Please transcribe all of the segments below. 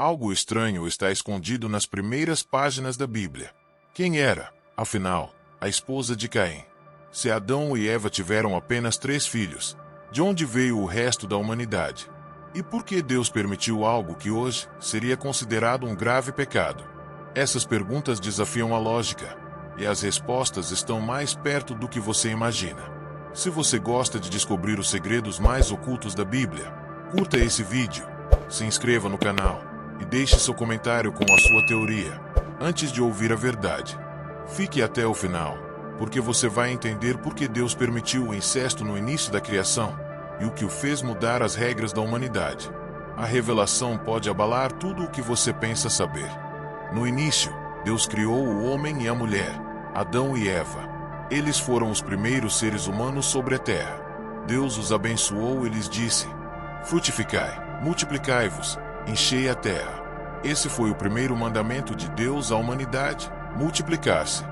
Algo estranho está escondido nas primeiras páginas da Bíblia. Quem era, afinal, a esposa de Caim? Se Adão e Eva tiveram apenas 3 filhos, de onde veio o resto da humanidade? E por que Deus permitiu algo que hoje seria considerado um grave pecado? Essas perguntas desafiam a lógica, e as respostas estão mais perto do que você imagina. Se você gosta de descobrir os segredos mais ocultos da Bíblia, curta esse vídeo, se inscreva no canal e deixe seu comentário com a sua teoria, antes de ouvir a verdade. Fique até o final, porque você vai entender por que Deus permitiu o incesto no início da criação e o que o fez mudar as regras da humanidade. A revelação pode abalar tudo o que você pensa saber. No início, Deus criou o homem e a mulher, Adão e Eva. Eles foram os primeiros seres humanos sobre a terra. Deus os abençoou e lhes disse: frutificai, multiplicai-vos, enchei a terra. Esse foi o primeiro mandamento de Deus à humanidade, multiplicar-se.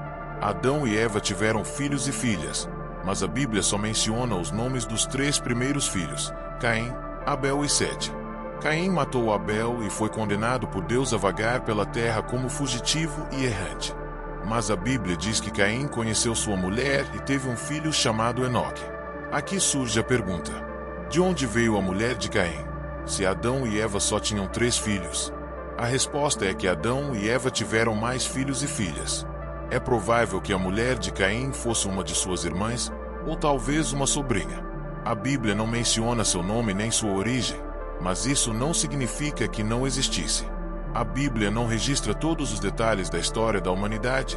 Adão e Eva tiveram filhos e filhas, mas a Bíblia só menciona os nomes dos 3 primeiros filhos, Caim, Abel e Sete. Caim matou Abel e foi condenado por Deus a vagar pela terra como fugitivo e errante. Mas a Bíblia diz que Caim conheceu sua mulher e teve um filho chamado Enoque. Aqui surge a pergunta: de onde veio a mulher de Caim, se Adão e Eva só tinham 3 filhos? A resposta é que Adão e Eva tiveram mais filhos e filhas. É provável que a mulher de Caim fosse uma de suas irmãs, ou talvez uma sobrinha. A Bíblia não menciona seu nome nem sua origem, mas isso não significa que não existisse. A Bíblia não registra todos os detalhes da história da humanidade,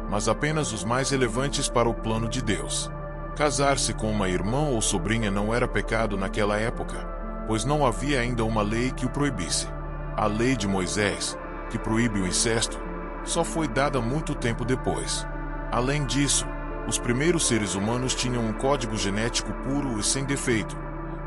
mas apenas os mais relevantes para o plano de Deus. Casar-se com uma irmã ou sobrinha não era pecado naquela época, pois não havia ainda uma lei que o proibisse. A lei de Moisés, que proíbe o incesto, só foi dada muito tempo depois. Além disso, os primeiros seres humanos tinham um código genético puro e sem defeito,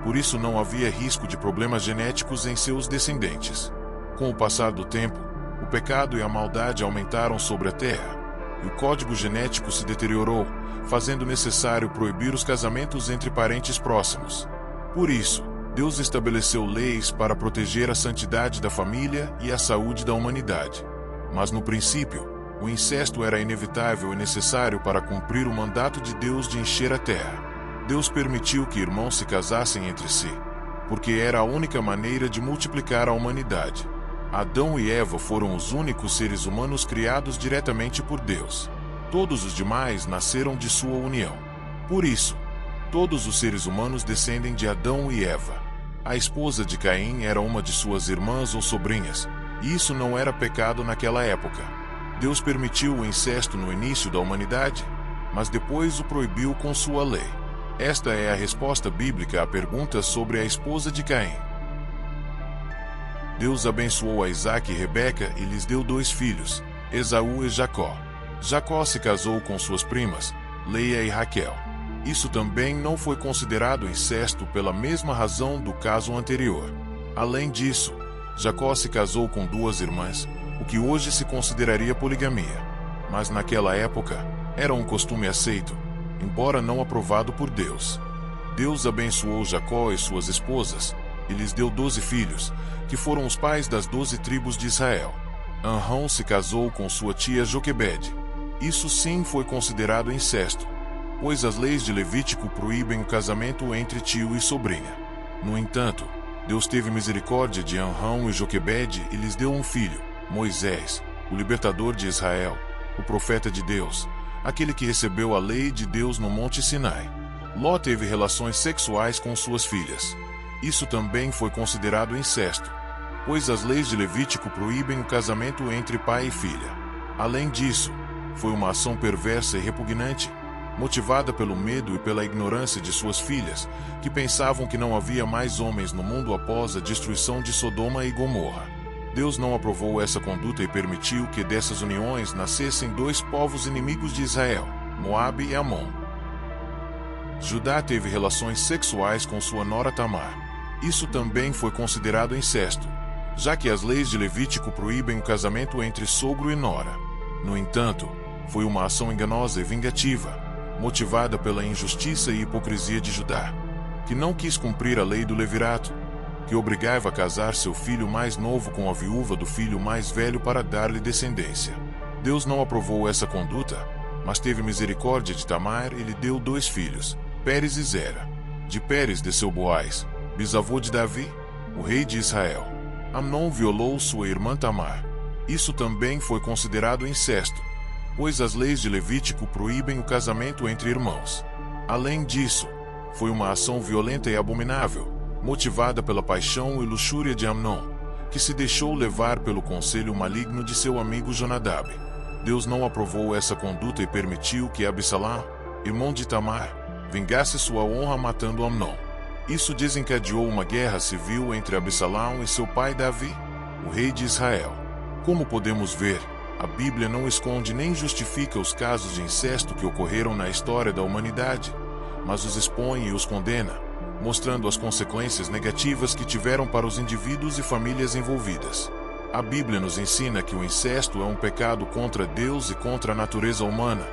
por isso não havia risco de problemas genéticos em seus descendentes. Com o passar do tempo, o pecado e a maldade aumentaram sobre a terra, e o código genético se deteriorou, fazendo necessário proibir os casamentos entre parentes próximos. Por isso, Deus estabeleceu leis para proteger a santidade da família e a saúde da humanidade. Mas no princípio, o incesto era inevitável e necessário para cumprir o mandato de Deus de encher a terra. Deus permitiu que irmãos se casassem entre si, porque era a única maneira de multiplicar a humanidade. Adão e Eva foram os únicos seres humanos criados diretamente por Deus. Todos os demais nasceram de sua união. Por isso, todos os seres humanos descendem de Adão e Eva. A esposa de Caim era uma de suas irmãs ou sobrinhas, e isso não era pecado naquela época. Deus permitiu o incesto no início da humanidade, mas depois o proibiu com sua lei. Esta é a resposta bíblica à pergunta sobre a esposa de Caim. Deus abençoou a Isaque e Rebeca e lhes deu 2 filhos, Esaú e Jacó. Jacó se casou com suas primas, Leia e Raquel. Isso também não foi considerado incesto pela mesma razão do caso anterior. Além disso, Jacó se casou com 2 irmãs, o que hoje se consideraria poligamia. Mas naquela época, era um costume aceito, embora não aprovado por Deus. Deus abençoou Jacó e suas esposas, e lhes deu 12 filhos, que foram os pais das 12 tribos de Israel. Anrão se casou com sua tia Joquebede. Isso sim foi considerado incesto, pois as leis de Levítico proíbem o casamento entre tio e sobrinha. No entanto, Deus teve misericórdia de Anrão e Joquebede e lhes deu um filho, Moisés, o libertador de Israel, o profeta de Deus, aquele que recebeu a lei de Deus no Monte Sinai. Ló teve relações sexuais com suas filhas. Isso também foi considerado incesto, pois as leis de Levítico proíbem o casamento entre pai e filha. Além disso, foi uma ação perversa e repugnante, motivada pelo medo e pela ignorância de suas filhas, que pensavam que não havia mais homens no mundo após a destruição de Sodoma e Gomorra. Deus não aprovou essa conduta e permitiu que dessas uniões nascessem 2 povos inimigos de Israel, Moabe e Amon. Judá teve relações sexuais com sua nora Tamar. Isso também foi considerado incesto, já que as leis de Levítico proíbem o casamento entre sogro e nora. No entanto, foi uma ação enganosa e vingativa, motivada pela injustiça e hipocrisia de Judá, que não quis cumprir a lei do levirato. que obrigava a casar seu filho mais novo com a viúva do filho mais velho para dar-lhe descendência. Deus não aprovou essa conduta, mas teve misericórdia de Tamar e lhe deu 2 filhos, Pérez e Zera. De Pérez desceu Boaz, bisavô de Davi, o rei de Israel. Amnon violou sua irmã Tamar. Isso também foi considerado incesto, pois as leis de Levítico proíbem o casamento entre irmãos. Além disso, foi uma ação violenta e abominável, motivada pela paixão e luxúria de Amnon, que se deixou levar pelo conselho maligno de seu amigo Jonadab. Deus não aprovou essa conduta e permitiu que Absalão, irmão de Tamar, vingasse sua honra matando Amnon. Isso desencadeou uma guerra civil entre Absalão e seu pai Davi, o rei de Israel. Como podemos ver, a Bíblia não esconde nem justifica os casos de incesto que ocorreram na história da humanidade, mas os expõe e os condena, mostrando as consequências negativas que tiveram para os indivíduos e famílias envolvidas. A Bíblia nos ensina que o incesto é um pecado contra Deus e contra a natureza humana,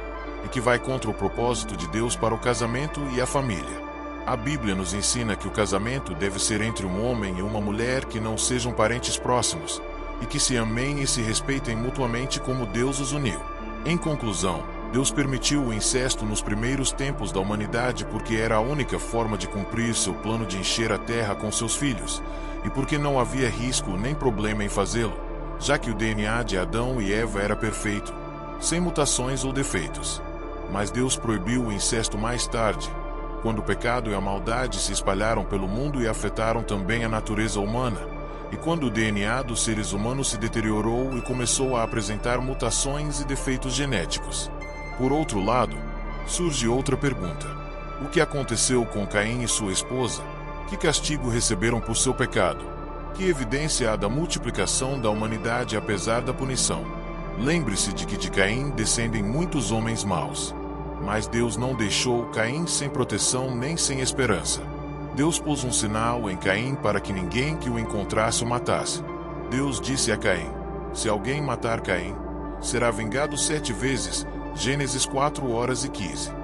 e que vai contra o propósito de Deus para o casamento e a família. A Bíblia nos ensina que o casamento deve ser entre um homem e uma mulher que não sejam parentes próximos, e que se amem e se respeitem mutuamente como Deus os uniu. Em conclusão, Deus permitiu o incesto nos primeiros tempos da humanidade porque era a única forma de cumprir seu plano de encher a terra com seus filhos, e porque não havia risco nem problema em fazê-lo, já que o DNA de Adão e Eva era perfeito, sem mutações ou defeitos. Mas Deus proibiu o incesto mais tarde, quando o pecado e a maldade se espalharam pelo mundo e afetaram também a natureza humana, e quando o DNA dos seres humanos se deteriorou e começou a apresentar mutações e defeitos genéticos. Por outro lado, surge outra pergunta: o que aconteceu com Caim e sua esposa? Que castigo receberam por seu pecado? Que evidência há da multiplicação da humanidade apesar da punição? Lembre-se de que de Caim descendem muitos homens maus. Mas Deus não deixou Caim sem proteção nem sem esperança. Deus pôs um sinal em Caim para que ninguém que o encontrasse o matasse. Deus disse a Caim: se alguém matar Caim, será vingado 7 vezes. Gênesis 4:15.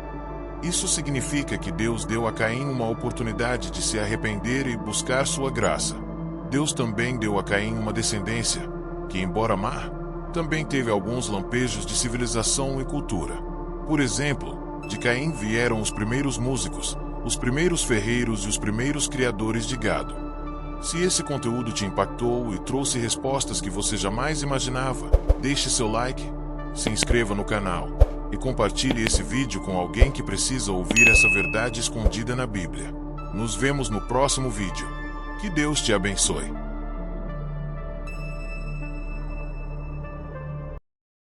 Isso significa que Deus deu a Caim uma oportunidade de se arrepender e buscar sua graça. Deus também deu a Caim uma descendência, que, embora má, também teve alguns lampejos de civilização e cultura. Por exemplo, de Caim vieram os primeiros músicos, os primeiros ferreiros e os primeiros criadores de gado. Se esse conteúdo te impactou e trouxe respostas que você jamais imaginava, deixe seu like, se inscreva no canal e compartilhe esse vídeo com alguém que precisa ouvir essa verdade escondida na Bíblia. Nos vemos no próximo vídeo. Que Deus te abençoe.